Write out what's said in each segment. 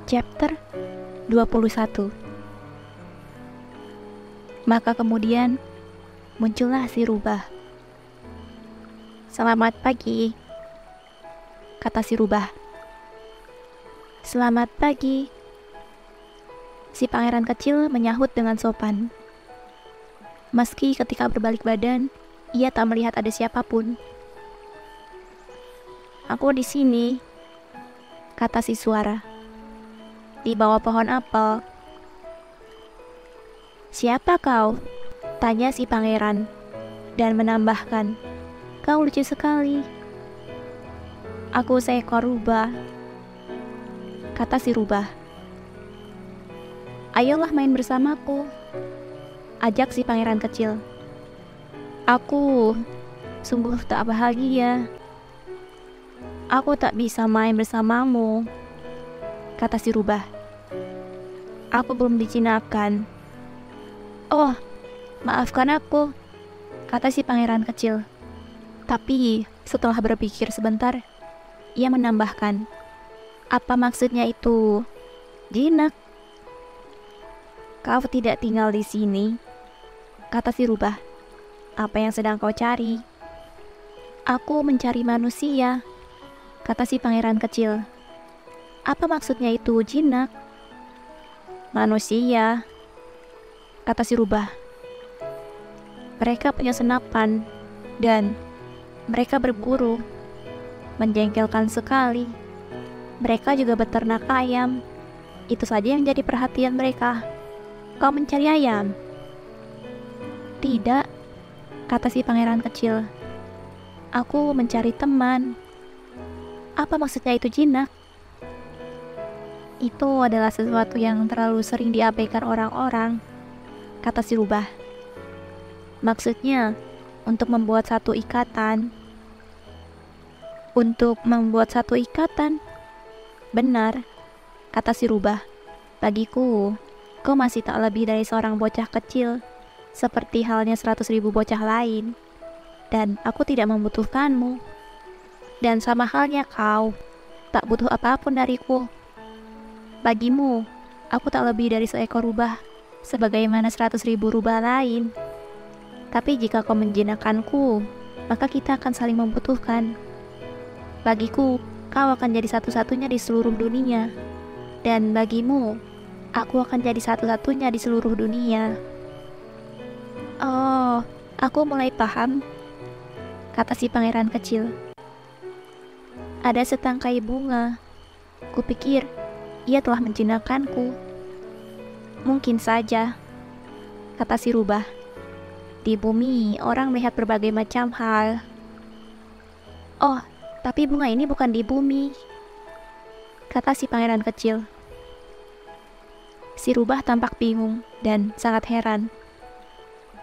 Chapter 21. Maka kemudian muncullah si rubah. "Selamat pagi," kata si rubah. "Selamat pagi," si pangeran kecil menyahut dengan sopan. Meski ketika berbalik badan, ia tak melihat ada siapapun. "Aku di sini," kata si suara. "Di bawah pohon apel." "Siapa kau?" tanya si pangeran, dan menambahkan, "Kau lucu sekali." "Aku seekor rubah," kata si rubah. "Ayolah main bersamaku," ajak si pangeran kecil. "Aku sungguh tak bahagia. Aku tak bisa main bersamamu," kata si rubah. "Aku belum dijinakkan." "Oh, maafkan aku," kata si pangeran kecil. Tapi setelah berpikir sebentar, ia menambahkan, "Apa maksudnya itu jinak?" "Kau tidak tinggal di sini," kata si rubah. "Apa yang sedang kau cari?" "Aku mencari manusia," kata si pangeran kecil. "Apa maksudnya itu jinak?" "Manusia," kata si rubah. "Mereka punya senapan dan mereka berburu. Menjengkelkan sekali. Mereka juga beternak ayam. Itu saja yang jadi perhatian mereka. Kau mencari ayam?" "Tidak," kata si pangeran kecil. "Aku mencari teman." "Apa maksudnya itu jinak?" "Itu adalah sesuatu yang terlalu sering diabaikan orang-orang," kata si rubah. "Maksudnya untuk membuat satu ikatan." "Untuk membuat satu ikatan?" "Benar," kata si rubah. "Bagiku, kau masih tak lebih dari seorang bocah kecil, seperti halnya 100.000 bocah lain. Dan aku tidak membutuhkanmu. Dan sama halnya kau, tak butuh apapun dariku. Bagimu, aku tak lebih dari seekor rubah, sebagaimana 100.000 rubah lain. Tapi jika kau menjinakkanku, maka kita akan saling membutuhkan. Bagiku, kau akan jadi satu-satunya di seluruh dunia. Dan bagimu, aku akan jadi satu-satunya di seluruh dunia." "Oh, aku mulai paham," kata si pangeran kecil. "Ada setangkai bunga. Kupikir ia telah menjinakkanku." "Mungkin saja," kata si rubah. "Di bumi orang melihat berbagai macam hal." "Oh, tapi bunga ini bukan di bumi," kata si pangeran kecil. Si rubah tampak bingung dan sangat heran.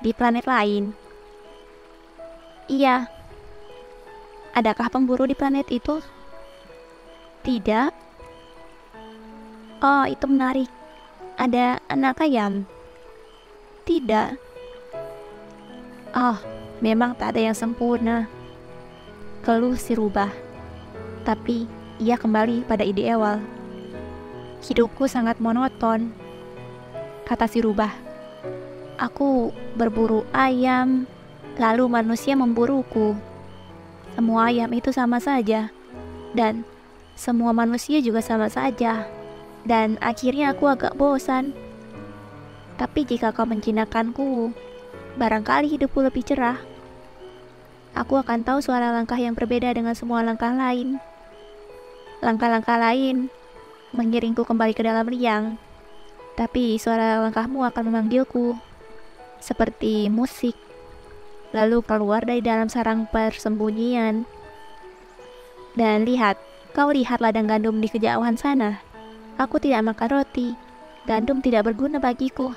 "Di planet lain?" "Iya." "Adakah pemburu di planet itu?" "Tidak." "Oh, itu menarik. Ada anak ayam?" "Tidak." "Oh, memang tak ada yang sempurna," keluh si rubah. Tapi ia kembali pada ide awal. "Hidupku sangat monoton," kata si rubah. "Aku berburu ayam, lalu manusia memburuku. Semua ayam itu sama saja, dan semua manusia juga sama saja. Dan akhirnya aku agak bosan. Tapi jika kau menjinakkanku, barangkali hidupku lebih cerah. Aku akan tahu suara langkah yang berbeda dengan semua langkah lain. Langkah-langkah lain mengiringku kembali ke dalam liang. Tapi suara langkahmu akan memanggilku, seperti musik, lalu keluar dari dalam sarang persembunyian. Dan lihat, kau lihat ladang gandum di kejauhan sana. Aku tidak makan roti. Gandum tidak berguna bagiku.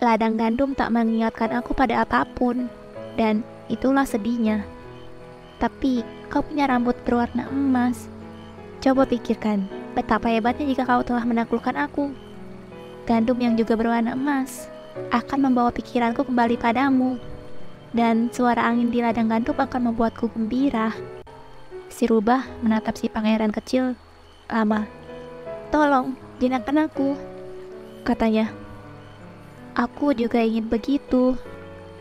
Ladang gandum tak mengingatkan aku pada apapun. Dan itulah sedihnya. Tapi kau punya rambut berwarna emas. Coba pikirkan, betapa hebatnya jika kau telah menaklukkan aku. Gandum yang juga berwarna emas akan membawa pikiranku kembali padamu. Dan suara angin di ladang gandum akan membuatku gembira." Si rubah menatap si pangeran kecil lama. "Tolong, Jinakkan aku, katanya. Aku juga ingin begitu,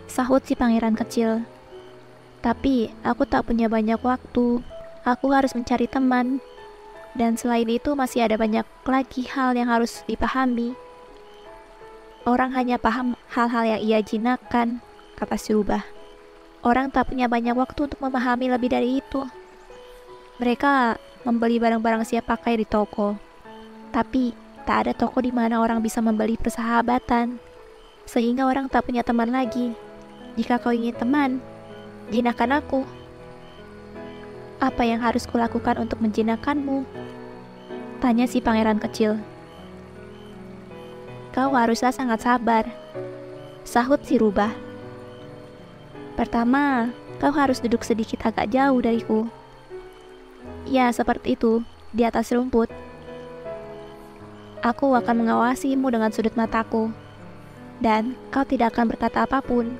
sahut si pangeran kecil. Tapi aku tak punya banyak waktu. Aku harus mencari teman. Dan selain itu masih ada banyak lagi hal yang harus dipahami. Orang hanya paham hal-hal yang ia jinakkan, kata si rubah. Orang tak punya banyak waktu untuk memahami lebih dari itu. Mereka membeli barang-barang siap pakai di toko. Tapi tak ada toko di mana orang bisa membeli persahabatan. Sehingga orang tak punya teman lagi. Jika kau ingin teman, jinakkan aku. Apa yang harus kulakukan untuk menjinakkanmu? Tanya si pangeran kecil. Kau haruslah sangat sabar, sahut si rubah. Pertama, kau harus duduk sedikit agak jauh dariku. Ya, seperti itu, di atas rumput. Aku akan mengawasimu dengan sudut mataku, dan kau tidak akan berkata apapun.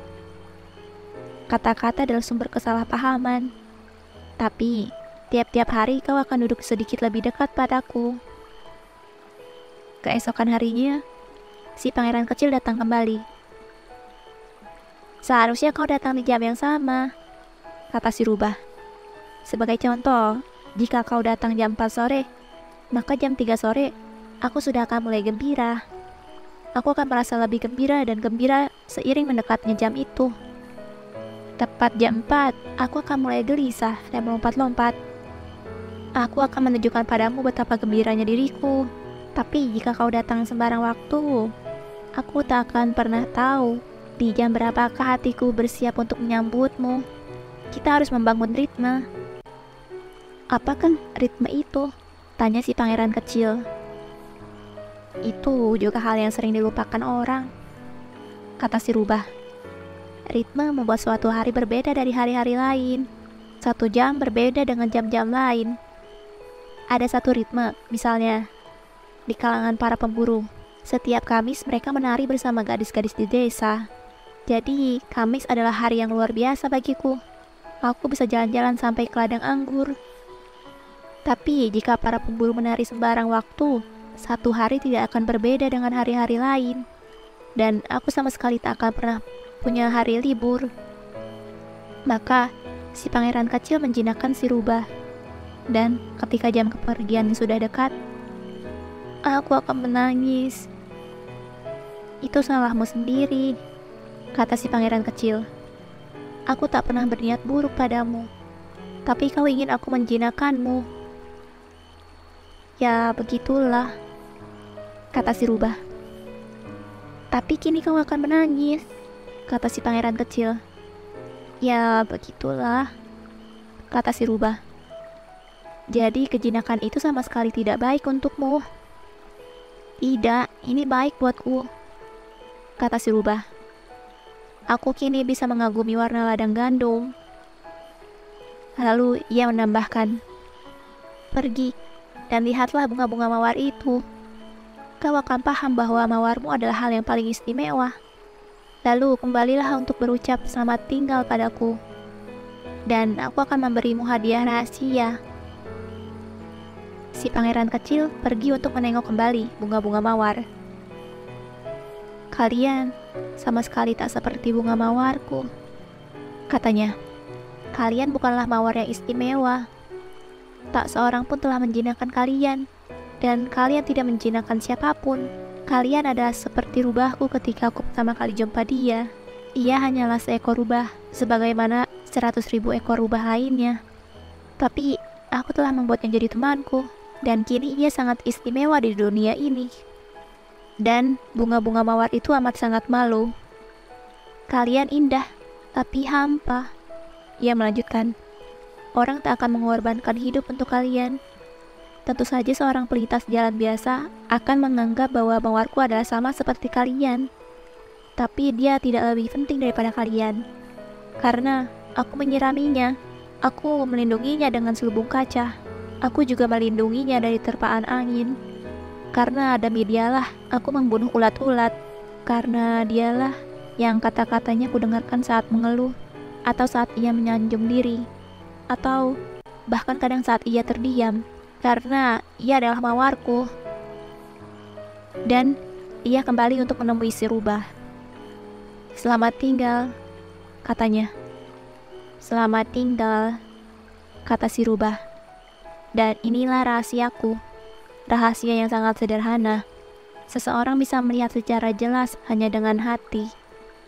Kata-kata adalah sumber kesalahpahaman. Tapi, tiap-tiap hari kau akan duduk sedikit lebih dekat padaku. Keesokan harinya, si pangeran kecil datang kembali. Seharusnya kau datang di jam yang sama, kata si rubah. Sebagai contoh, jika kau datang jam 4 sore, maka jam 3 sore, aku sudah akan mulai gembira. Aku akan merasa lebih gembira dan gembira seiring mendekatnya jam itu. Tepat jam 4, aku akan mulai gelisah dan melompat-lompat. Aku akan menunjukkan padamu betapa gembiranya diriku. Tapi jika kau datang sembarang waktu, aku tak akan pernah tahu di jam berapakah hatiku bersiap untuk menyambutmu. Kita harus membangun ritme. Apakah ritme itu? Tanya si pangeran kecil. Itu juga hal yang sering dilupakan orang, kata si rubah. Ritme membuat suatu hari berbeda dari hari-hari lain. 1 jam berbeda dengan jam-jam lain. Ada satu ritme, misalnya di kalangan para pemburu. Setiap Kamis mereka menari bersama gadis-gadis di desa. Jadi, Kamis adalah hari yang luar biasa bagiku. Aku bisa jalan-jalan sampai ke ladang anggur. Tapi, jika para pemburu menari sembarang waktu, 1 hari tidak akan berbeda dengan hari-hari lain. Dan aku sama sekali tak akan pernah punya hari libur. Maka, si pangeran kecil menjinakkan si rubah. Dan ketika jam kepergian sudah dekat, aku akan menangis. Itu salahmu sendiri, kata si pangeran kecil. Aku tak pernah berniat buruk padamu, tapi kau ingin aku menjinakkanmu. Ya, begitulah, kata si rubah. Tapi kini kau akan menangis, kata si pangeran kecil. Ya, begitulah, kata si rubah. Jadi kejinakan itu sama sekali tidak baik untukmu. Tidak, ini baik buatku, kata si rubah. Aku kini bisa mengagumi warna ladang gandum. Lalu ia menambahkan, pergi dan lihatlah bunga-bunga mawar itu. Kau akan paham bahwa mawarmu adalah hal yang paling istimewa. Lalu kembalilah untuk berucap selamat tinggal padaku. Dan aku akan memberimu hadiah rahasia. Si pangeran kecil pergi untuk menengok kembali bunga-bunga mawar. Kalian sama sekali tak seperti bunga mawarku, katanya. Kalian bukanlah mawar yang istimewa. Tak seorang pun telah menjinakkan kalian. Dan kalian tidak menjinakkan siapapun. Kalian adalah seperti rubahku ketika aku pertama kali jumpa dia. Ia hanyalah seekor rubah, sebagaimana 100.000 ekor rubah lainnya. Tapi aku telah membuatnya jadi temanku. Dan kini ia sangat istimewa di dunia ini. Dan bunga-bunga mawar itu amat sangat malu. Kalian indah, tapi hampa, ia melanjutkan. Orang tak akan mengorbankan hidup untuk kalian. Tentu saja seorang pelintas jalan biasa akan menganggap bahwa mawarku adalah sama seperti kalian. Tapi dia tidak lebih penting daripada kalian. Karena aku menyiraminya, aku melindunginya dengan selubung kaca. Aku juga melindunginya dari terpaan angin. Karena demi dialah aku membunuh ulat-ulat. Karena dialah yang kata-katanya kudengarkan saat mengeluh, atau saat ia menyanjung diri, atau bahkan kadang saat ia terdiam. Karena ia adalah mawarku. Dan ia kembali untuk menemui si rubah. "Selamat tinggal," katanya. "Selamat tinggal," kata si rubah. Dan inilah rahasiaku. Rahasia yang sangat sederhana. Seseorang bisa melihat secara jelas hanya dengan hati.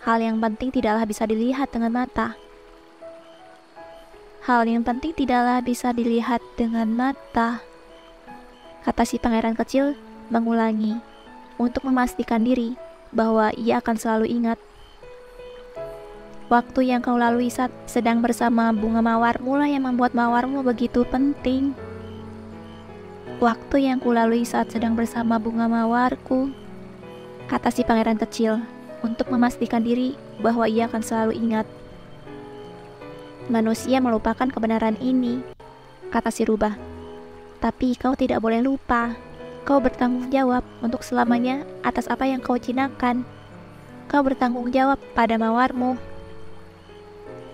Hal yang penting tidaklah bisa dilihat dengan mata. Hal yang penting tidaklah bisa dilihat dengan mata, kata si pangeran kecil mengulangi, untuk memastikan diri bahwa ia akan selalu ingat. "Waktu yang kau lalui saat sedang bersama bunga mawarmu lah yang membuat mawarmu begitu penting." "Waktu yang kulalui saat sedang bersama bunga mawarku," kata si pangeran kecil, untuk memastikan diri bahwa ia akan selalu ingat. "Manusia melupakan kebenaran ini," kata si rubah. "Tapi kau tidak boleh lupa. Kau bertanggung jawab untuk selamanya atas apa yang kau jinakkan. Kau bertanggung jawab pada mawarmu."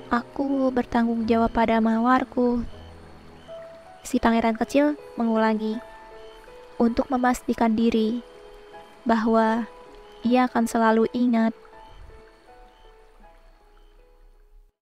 "Aku bertanggung jawab pada mawarku," si pangeran kecil mengulangi, untuk memastikan diri bahwa ia akan selalu ingat.